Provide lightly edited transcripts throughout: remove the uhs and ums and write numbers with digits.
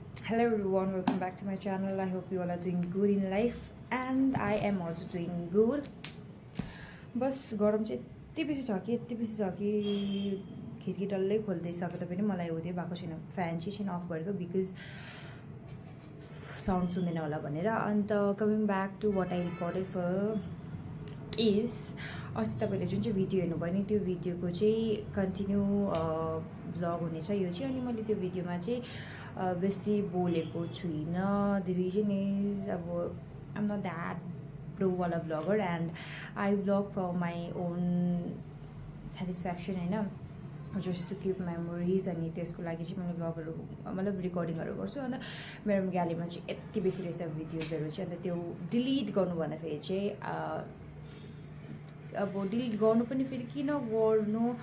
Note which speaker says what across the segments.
Speaker 1: Hello everyone, welcome back to my channel. I hope you all are doing good in life and I am also doing good. बस गरम चाहिँ यति बेसी छ कि खिड्की डल्लै खोल्दै सकेता पनि मलाई उतै भएको छैन, फ्यान चाहिँ अफ गरेको बिकज साउन्ड सुन्दैन होला भनेर. And coming back to what I recorded for is अस्ति तपाईँले जुन चाहिँ भिडियो हेर्नुभयो नि त्यो भिडियोको चाहिँ कन्टिन्यू भ्लग हुनेछ यो चाहिँ. अनि मैले त्यो भिडियोमा चाहिँ बेसी बोलेको छुइनँ. द रिजन इज अब आइ एम नट द्याट प्रोवाला blogger and I blog for my own satisfaction होइन, जस्ट टु किप मेमोरिज. अनि त्यसको लागि चाहिँ मैले भ्लगहरू मतलब रिकर्डिङहरू गर्छु. अन्त मेरो ग्यालेरीमा चाहिँ यति बेसी रहेछ भिडियोजहरू चाहिँ. अन्त त्यो डिलिट गर्नु भन्दाखेरि चाहिँ अब डिलिट गर्नु पनि फेरि किन गर्नु,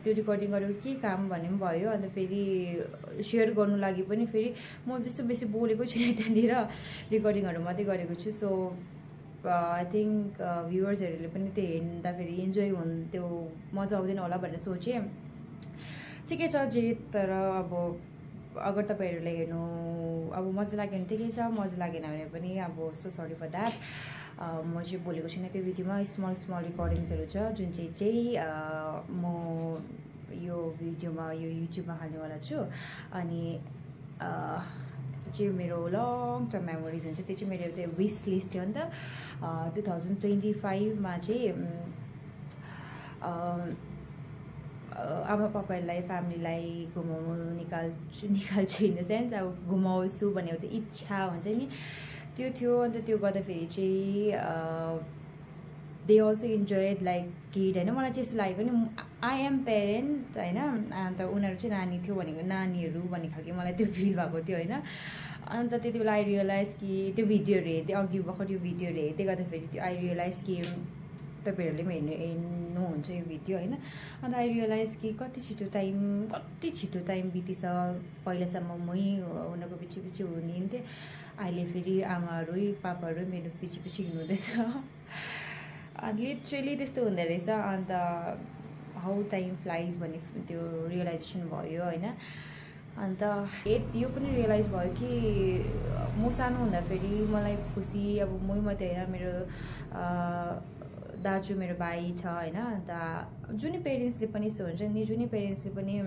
Speaker 1: त्यो रिकर्डिङ गरेको के काम भन्ने पनि भयो. अन्त फेरि सेयर गर्नु लागि पनि फेरि म त्यस्तो बेसी बोलेको छुइनँ, त्यहाँनिर रिकर्डिङहरू मात्रै गरेको छु. सो आई थिङ्क भ्युवर्सहरूले पनि त्यो हेर्दाखेरि इन्जोय त्यो मजा आउँदैन होला भनेर सोचेँ. ठिकै छ जे, तर अब अगर तपाईँहरूले हेर्नु अब मजा लाग्यो भने ठिकै छ, मजा लागेन भने पनि अब सो सरी फर द्याट. म चाहिँ बोलेको छुइनँ त्यो भिडियोमा. स्मल रिकर्डिङ्सहरू छ जुन चाहिँ म यो भिडियोमा यो युट्युबमा हाल्नेवाला छु. अनि चाहिँ मेरो लङ टर्म मेमोरिज हुन्छ. त्यो चाहिँ मेरो चाहिँ विस लिस्ट थियो नि त. 2025मा चाहिँ आमा पापाहरूलाई फ्यामिलीलाई घुमाउनु निकाल्छु इन द सेन्स अब घुमाउँछु भन्ने एउटा इच्छा हुन्छ नि, त्यो थियो. अन्त त्यो गर्दाखेरि चाहिँ they also enjoyed like kid होइन. मलाई चाहिँ यस्तो लागेको नि आई एम पेरेन्ट होइन, अन्त उनीहरू चाहिँ नानी थियो भनेको नानीहरू भन्ने खालको मलाई त्यो फिल भएको थियो होइन. अन्त त्यति बेला आई रियलाइज कि त्यो भिडियोहरू हेर्दै अघि भर्खर यो भिडियोहरू हेर्दै गर्दाखेरि त्यो आई रियलाइज कि तपाईँहरूले पनि हेर्नुहुन्छ यो भिडियो होइन. अन्त आई रियलाइज कि कति छिटो टाइम बितिछ. पहिलासम्म मै उनीहरूको पछि हुनुहुन्थेँ, अहिले फेरि आमाहरू पापाहरू मेरो पछि हिँड्नुहुँदैछ. लिटरली त्यस्तो हुँदो रहेछ. अन्त हाउ टाइम फ्लाइज भन्ने त्यो रियलाइजेसन भयो होइन. अन्त यो पनि रियलाइज भयो कि म सानो हुँदाखेरि मलाई खुसी अब मै मात्रै होइन, मेरो दाजु मेरो भाइ छ होइन. अन्त जुनै पेरेन्ट्सले पनि यस्तो हुन्छ नि, जुनै पेरेन्ट्सले पनि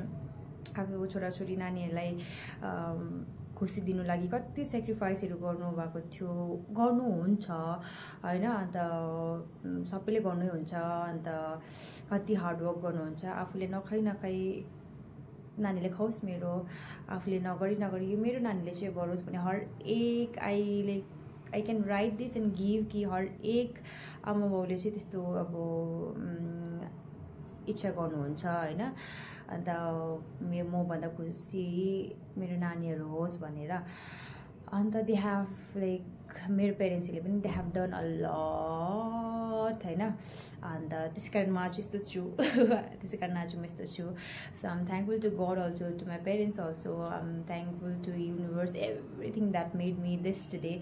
Speaker 1: आफ्नो छोराछोरी नानीहरूलाई खुसी दिनु लागि कति सेक्रिफाइसहरू गर्नुहुन्छ होइन. अन्त सबैले गर्नै हुन्छ. अन्त कति हार्डवर्क गर्नुहुन्छ. आफूले नखाइ नानीले खाओस्, मेरो आफूले नगरी यो मेरो नानीले चाहिँ गरोस् भने हर एक I can write this and give कि हर एक आमा बाउले चाहिँ त्यस्तो अब इच्छा गर्नुहुन्छ होइन. अन्त मभन्दा खुसी मेरो नानीहरू होस् भनेर. अन्त दे हेभ लाइक मेरो पेरेन्ट्सहरूले पनि they have done a lot होइन. अन्त त्यसै कारण म आज यस्तो छु त्यसै कारण आज म यस्तो छु. So I am thankful to God also, to my parents also. I am thankful to universe, everything that made me this today.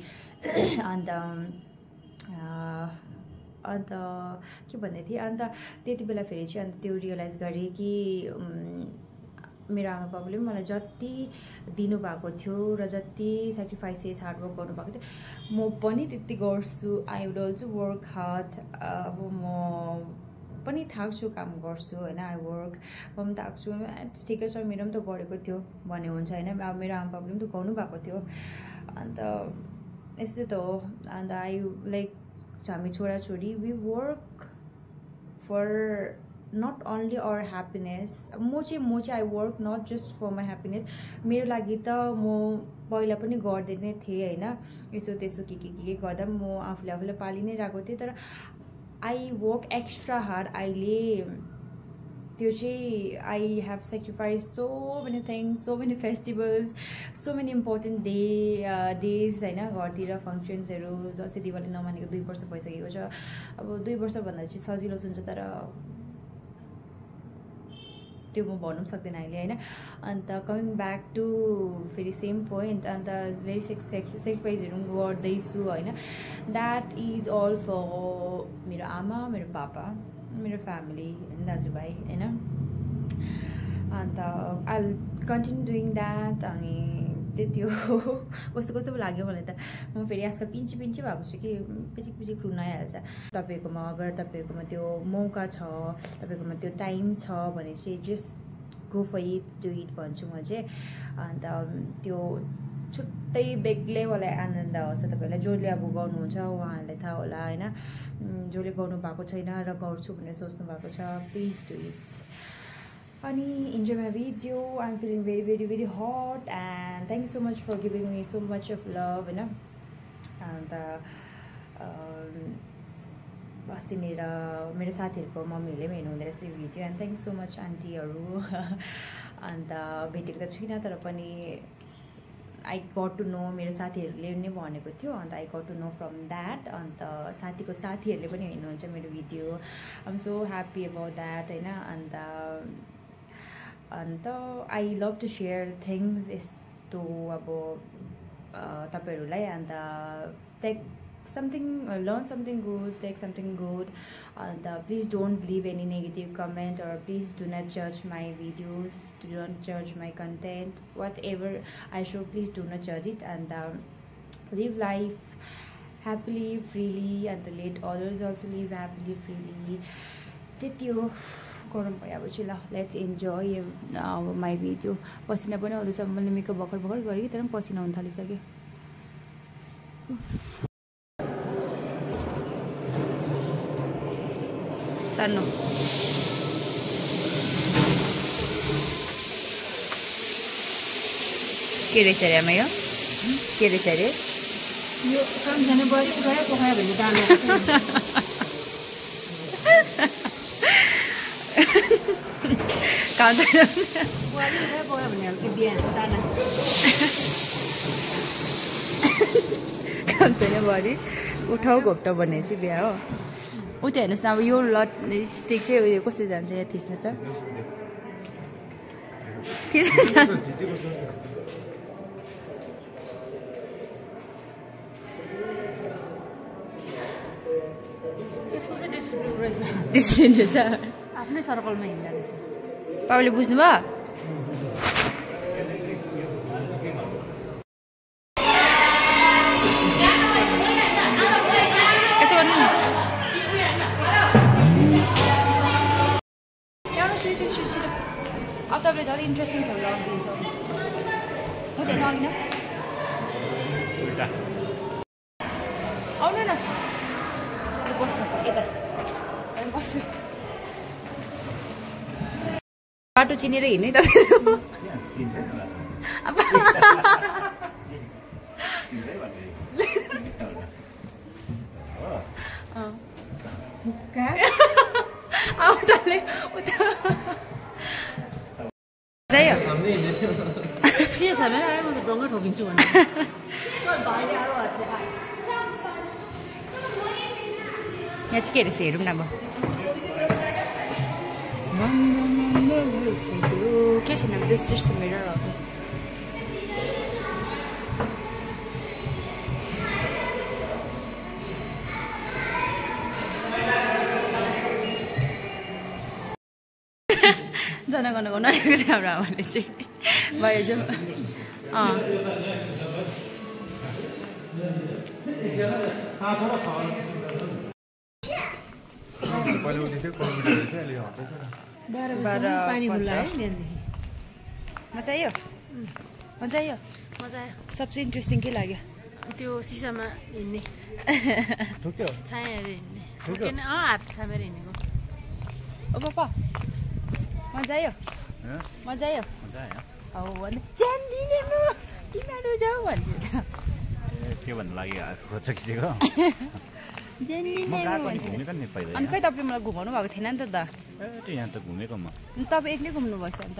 Speaker 1: And के भन्दै थिएँ, अन्त त्यति बेला फेरि चाहिँ अन्त त्यो रियलाइज गरेँ कि मेरो आमा बाबुले पनि मलाई जति दिनुभएको थियो र जति सेक्रिफाइसेस हार्डवर्क गर्नुभएको थियो म पनि त्यति गर्छु. I would also work hard. अब म पनि थाक्छु, काम गर्छु होइन. आई वर्क, म पनि थाक्छु, ठिकै छ मेरो पनि त गरेको थियो भन्ने हुन्छ होइन. अब मेरो आमा बाबुले पनि त गर्नुभएको थियो. अन्त यस्तो त हो. अन्त आई लाइक हामी छोराछोरी we work for not only our happiness. म चाहिँ I work not just for my happiness. मेरो लागि त म पहिला पनि गर्दै नै थिएँ होइन. यसो त्यसो के गर्दा म आफूले पालि नै रहेको थिएँ. तर आई वर्क एक्स्ट्रा हार्ड. अहिले त्यो चाहिँ I have sacrifice so many things, so many festivals, so many important days होइन. घरतिर फङ्सन्सहरू दसैँ दिवाली नमानेको 2 वर्ष भइसकेको छ. अब 2 वर्षभन्दा चाहिँ सजिलो हुन्छ, तर त्यो म भन्नु पनि सक्दैन अहिले होइन. अन्त कमिङ ब्याक टु फेरि सेम पोइन्ट. अन्त भेरी सेक्रिफाइसहरू गर्दैछु होइन. द्याट इज अल फर मेरो आमा, मेरो पापा, मेरो फ्यामिली दाजुभाइ होइन. अन्त I will continue doing that. अनि त्यति हो कस्तो कस्तो लाग्यो मलाई त म फेरि आजकल पिन्ची भएको छु कि पिचिक रुन आइहाल्छ तपाईकोमा अगर तपाईकोमा त्यो मौका छ तपाईकोमा त्यो टाइम छ भने चाहिँ just go for it do it भन्छु म चाहिँ अन्त त्यो छुट्टै बेग्लै वाला आनन्द आउँछ तपाईलाई जसले अब गर्नुहुन्छ उहाँहरूलाई थाहा होला हैन जसले गर्नु भएको छैन र गर्छु भनेर सोच्नु भएको छ प्लिज डु इट अनि enjoy my video. I'm feeling very hot and thank you so much for giving me so much of love हैन अन्त अस्तिनिर मेरो साथीहरुको मम्मीहरुले पनि हेर्नु हुँदै रहेछ video and thank you so much आन्टीहरु अन्त भेटेको त छुइनँ तर पनि आई गट टु नो मेरो साथीहरुले नै भनेको थियो and I got to know from that and साथीको साथीहरुले पनि हेर्नुहुन्छ मेरो video I am so happy about that हैन and I love to share things यस्तो अब तपाईहरुलाई and take something learn something good, take something good, and please don't leave any negative comment or please do not judge my videos, do not judge my content, whatever I show, please do not judge it and live life happily, freely, and let others also live happily, freely. त्यति हो गरम भएपछि ल let's enjoy my video पसिना पनि आउँदैछ मैले makeup भर्खर गरेँ तर पनि पसिना आउन थालिसक्यो सानो के रहेछ अरे आमा यो के रहेछ अरे
Speaker 2: यो काम जाने बढी गयो पकायो भने दाना
Speaker 1: काम छैन
Speaker 2: बढी गयो पकायो भने हल्के बिहान दाना
Speaker 1: काम छैन बढी उठाउ घोप्टा भन्ने चाहिँ बिहा हो उता हेर्नुहोस् न अब यो लट स्टिक चाहिँ उयो कसरी जान्छ यहाँ थिच्नुहोस् त डिसिप्लिन रहेछ
Speaker 2: आफ्नै सर्कलमा हिँड्दा रहेछ
Speaker 1: पापाले बुझ्नुभयो अब तपाईँले झन् इन्ट्रेस्टिङ खेल लगाइदिन्छ हुँदैन अघि न आउनु न बस्नु यता बस्नु बाटो चिनेर हिँड्ने तपाईँहरू आउटाले उता जायो
Speaker 2: के छ भने म त ढङ्गै ठोकिन्छु भने
Speaker 1: यहाँ चाहिँ के रहेछ हेरौँ न अब के छैन दिस जस्ट मिरर हो जनगणको नआएको छ हाम्रो आमाले चाहिँ भयो जाउँ मजा आयो मजा आयो
Speaker 2: मजा आयो
Speaker 1: सबसे इन्ट्रेस्टिङ के लाग्यो
Speaker 2: त्यो सिसामा हिँड्ने छाएर हिँड्ने हात छामेर हिँडेको
Speaker 1: ओ पापा मजा आयो मजा आयो हौ भने च्यान दिने म तिमीहरू जाऊ भन्थ्यो
Speaker 3: के भन्नु लाग्यो खोज्छ खिचेको
Speaker 1: अनि खै तपाईँले मलाई घुमाउनु भएको थिएन नि त
Speaker 3: यहाँ त घुमेको म
Speaker 1: तपाईँ एक्लै घुम्नु भएछ अन्त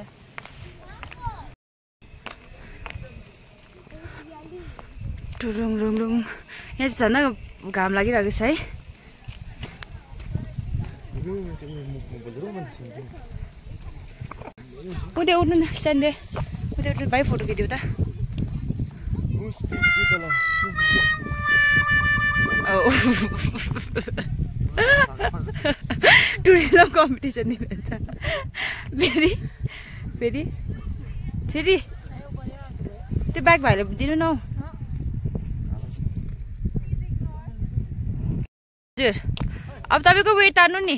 Speaker 1: टुरुङ रुङ रुङ यहाँ चाहिँ झन् घाम लागिरहेको छ है उता उठ्नु न स्ट्यान्डे उता उठ्नु भाइ फोटो खिच्यो त टुरिज्म कम्पिटिसन दिनुहुन्छ फेरि फेरि फेरि त्यो ब्याग भाइले दिनु न हजुर अब तपाईँको वेट तान्नु नि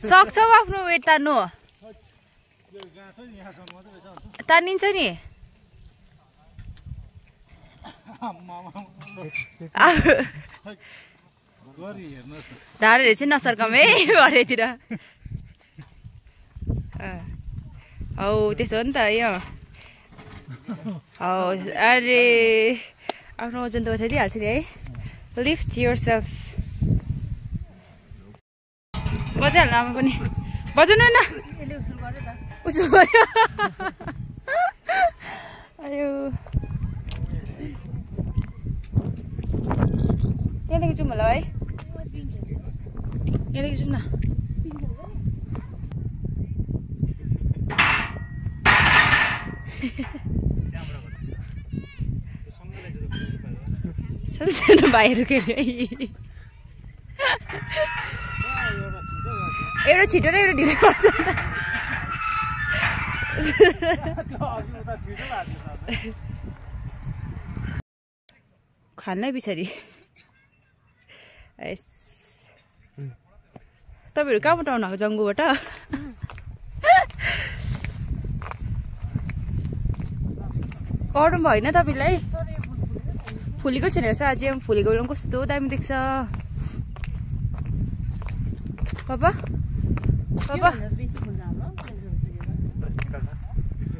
Speaker 1: सक्छौ आफ्नो वेट तान्नु तानिन्छ नि ढाडहरू चाहिँ नसर्कम है भरेतिर हौ त्यसो हो नि त यो हौ अरे आफ्नो वजन त उठाइदिइहाल्छ नि है लिफ्ट योर सेल्फ बजाइहाल्नु आमा पनि बजाउनु न उसो गर्यो अयो यहाँदेखि जाउँ होला है यहाँदेखि जाउँ न सानो भाइहरू के अरे एउटा छिटो र एउटा ढिलो गर्छ खानै पछाडि तपाईँहरू कहाँबाट आउनुभएको जङ्गुबाट कराउनु भयो होइन तपाईँलाई फुलेको छैन रहेछ अझै फुलेको बेलामा कस्तो दामी देख्छ पापा पापा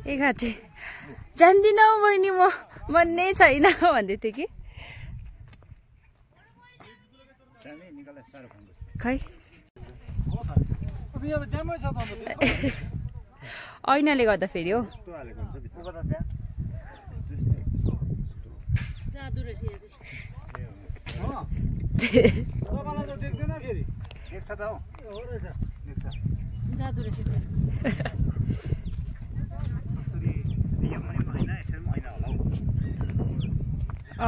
Speaker 1: ए खाँचे जान्दिनँ बहिनी म भन्ने छैन भन्दै थिएँ कि खै ऐनाले गर्दा फेरि हो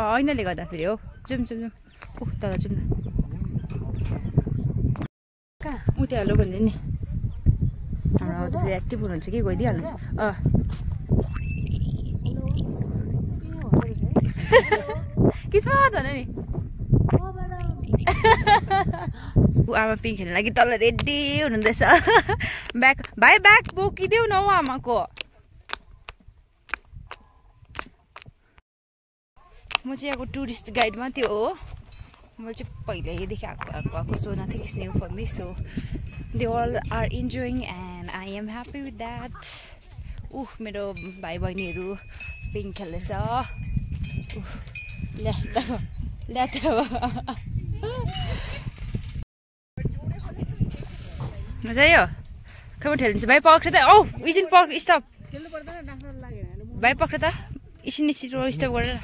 Speaker 1: ऐनाले गर्दा फेरि हो जाउँ जाउँ जाउँ ओह तल जाउँ न कहाँ उतिहाल्नु भन्दै नि हाम्रो फेरि एक्टिभ हुनुहुन्छ कि गइदिइहाल्नुहोस् किस्मत भन नि आमा पिङ खेल्न लागि तल रेडी हुनुहुँदैछ ब्याग भाइ ब्याग बोकिदेऊ न हौ आमाको म चाहिँ यहाँको टुरिस्ट गाइड मात्रै हो मैले चाहिँ पहिल्यैदेखि आएको so nothing is new for me so they all are enjoying and I am happy with that मेरो भाइ बहिनीहरू पिङ खेल्दैछ ल्या त मजा आयो खबर ठेलिन्छ भाइ पक्रे त औ एकछिन पक्र स्टप भाइ पक्र त एकछिन छिटो स्टप गरेर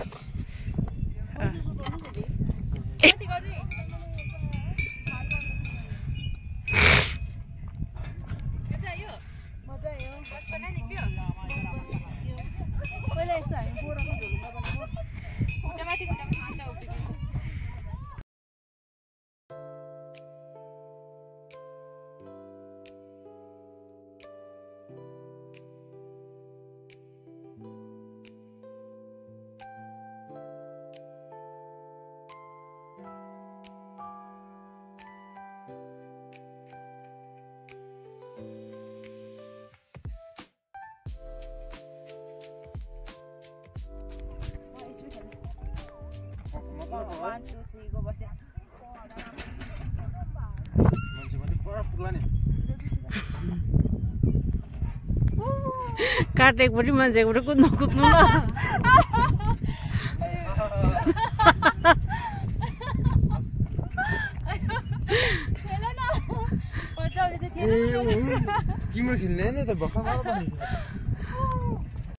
Speaker 1: काटेकोपट्टि मान्छेकोबाट कुद्नु कुद्नु ल
Speaker 4: तिम्रो खेल्ने त भर्खर